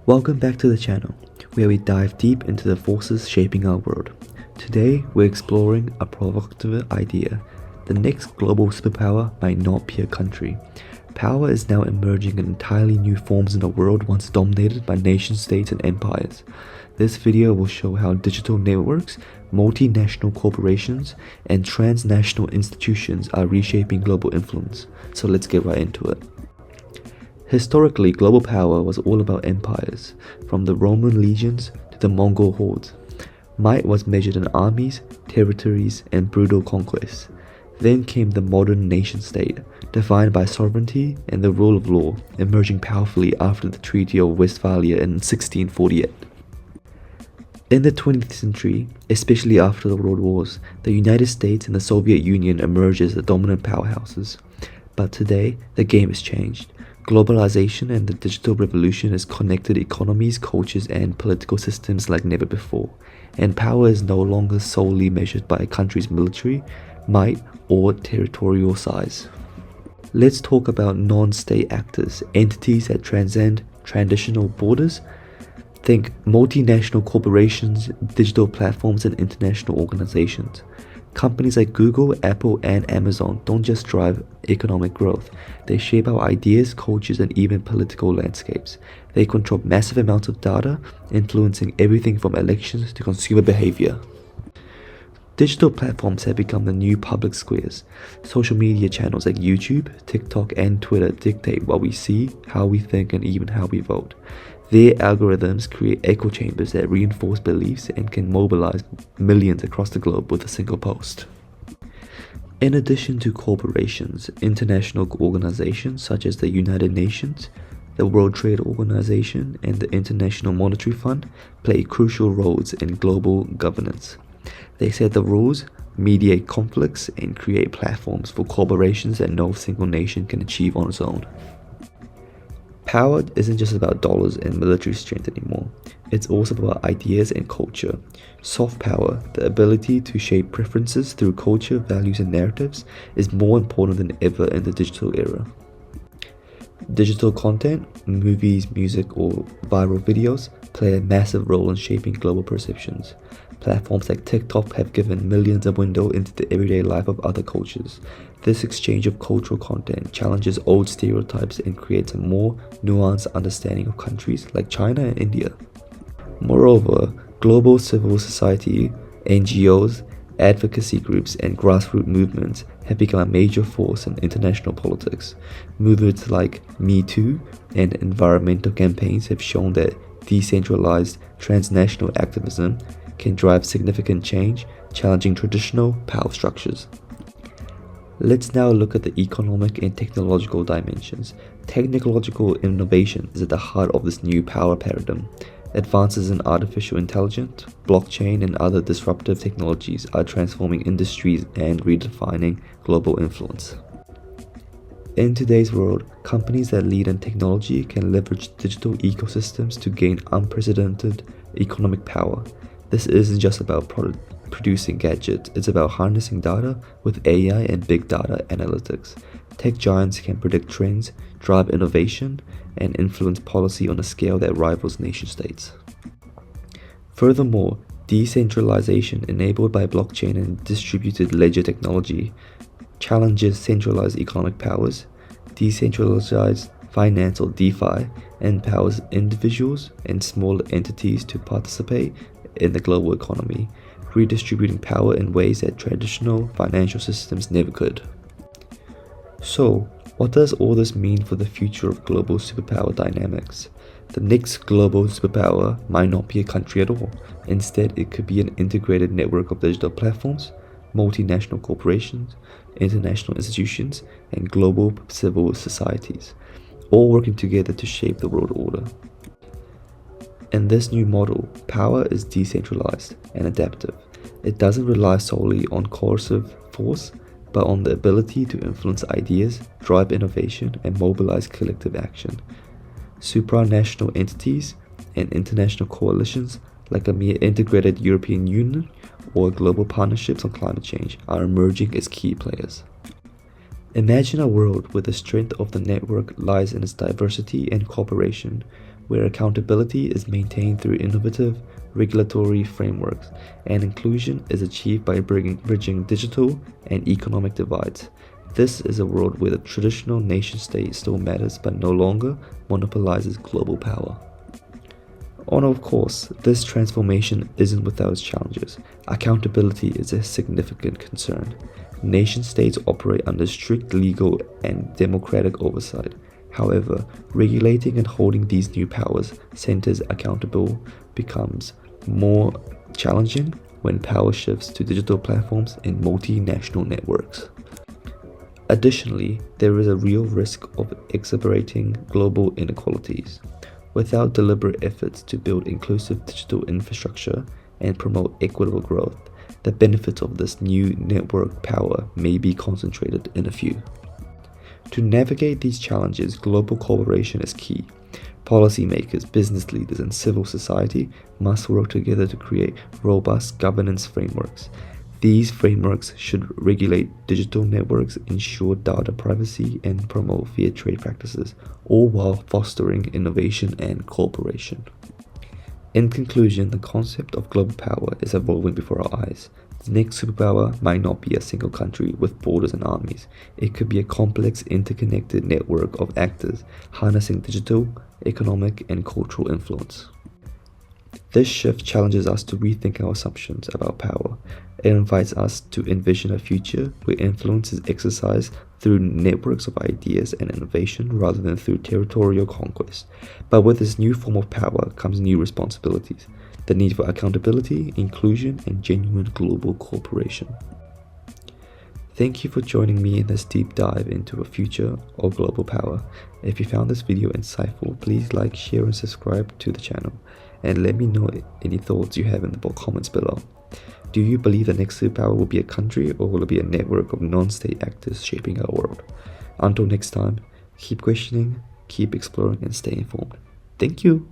Welcome back to the channel, where we dive deep into the forces shaping our world. Today, we're exploring a provocative idea. The next global superpower might not be a country. Power is now emerging in entirely new forms in a world once dominated by nation-states and empires. This video will show how digital networks, multinational corporations, and transnational institutions are reshaping global influence. So let's get right into it. Historically, global power was all about empires, from the Roman legions to the Mongol hordes. Might was measured in armies, territories, and brutal conquests. Then came the modern nation-state, defined by sovereignty and the rule of law, emerging powerfully after the Treaty of Westphalia in 1648. In the 20th century, especially after the World Wars, the United States and the Soviet Union emerged as the dominant powerhouses. But today, the game has changed. Globalization and the digital revolution has connected economies, cultures, and political systems like never before, and power is no longer solely measured by a country's military might or territorial size. Let's talk about non-state actors, entities that transcend traditional borders. Think multinational corporations, digital platforms, and international organizations. Companies like Google, Apple, and Amazon don't just drive economic growth, they shape our ideas, cultures, and even political landscapes. They control massive amounts of data, influencing everything from elections to consumer behavior. Digital platforms have become the new public squares. Social media channels like YouTube, TikTok, and Twitter dictate what we see, how we think, and even how we vote. Their algorithms create echo chambers that reinforce beliefs and can mobilize millions across the globe with a single post. In addition to corporations, international organizations such as the United Nations, the World Trade Organization, and the International Monetary Fund play crucial roles in global governance. They set the rules, mediate conflicts, and create platforms for corporations that no single nation can achieve on its own. Power isn't just about dollars and military strength anymore. It's also about ideas and culture. Soft power, the ability to shape preferences through culture, values, and narratives, is more important than ever in the digital era. Digital content, movies, music, or viral videos play a massive role in shaping global perceptions. Platforms like TikTok have given millions a window into the everyday life of other cultures. This exchange of cultural content challenges old stereotypes and creates a more nuanced understanding of countries like China and India. Moreover, global civil society, NGOs, advocacy groups, and grassroots movements have become a major force in international politics. Movements like Me Too and environmental campaigns have shown that decentralized transnational activism can drive significant change, challenging traditional power structures. Let's now look at the economic and technological dimensions. Technological innovation is at the heart of this new power paradigm. Advances in artificial intelligence, blockchain, and other disruptive technologies are transforming industries and redefining global influence. In today's world, companies that lead in technology can leverage digital ecosystems to gain unprecedented economic power. This isn't just about producing gadgets, it's about harnessing data with AI and big data analytics. Tech giants can predict trends, drive innovation, and influence policy on a scale that rivals nation-states. Furthermore, decentralization enabled by blockchain and distributed ledger technology challenges centralized economic powers. Decentralized finance, or DeFi, empowers individuals and small entities to participate in the global economy, redistributing power in ways that traditional financial systems never could. So, what does all this mean for the future of global superpower dynamics? The next global superpower might not be a country at all. Instead, it could be an integrated network of digital platforms, multinational corporations, international institutions, and global civil societies, all working together to shape the world order. In this new model, power is decentralized and adaptive. It doesn't rely solely on coercive force, but on the ability to influence ideas, drive innovation, and mobilize collective action. Supranational entities and international coalitions, like a mere integrated European Union or global partnerships on climate change, are emerging as key players. Imagine a world where the strength of the network lies in its diversity and cooperation, where accountability is maintained through innovative regulatory frameworks, and inclusion is achieved by bridging digital and economic divides. This is a world where the traditional nation-state still matters but no longer monopolizes global power. And of course, this transformation isn't without its challenges. Accountability is a significant concern. Nation-states operate under strict legal and democratic oversight. However, regulating and holding these new powers centers accountable becomes more challenging when power shifts to digital platforms and multinational networks. Additionally, there is a real risk of exacerbating global inequalities. Without deliberate efforts to build inclusive digital infrastructure and promote equitable growth, the benefits of this new network power may be concentrated in a few. To navigate these challenges, global cooperation is key. Policymakers, business leaders, and civil society must work together to create robust governance frameworks. These frameworks should regulate digital networks, ensure data privacy, and promote fair trade practices, all while fostering innovation and cooperation. In conclusion, the concept of global power is evolving before our eyes. The next superpower might not be a single country with borders and armies. It could be a complex, interconnected network of actors harnessing digital, economic, and cultural influence. This shift challenges us to rethink our assumptions about power. It invites us to envision a future where influence is exercised through networks of ideas and innovation rather than through territorial conquest. But with this new form of power comes new responsibilities, the need for accountability, inclusion, and genuine global cooperation. Thank you for joining me in this deep dive into a future of global power. If you found this video insightful, please like, share, and subscribe to the channel. And let me know any thoughts you have in the comments below. Do you believe the next superpower will be a country, or will it be a network of non-state actors shaping our world? Until next time, keep questioning, keep exploring, and stay informed. Thank you.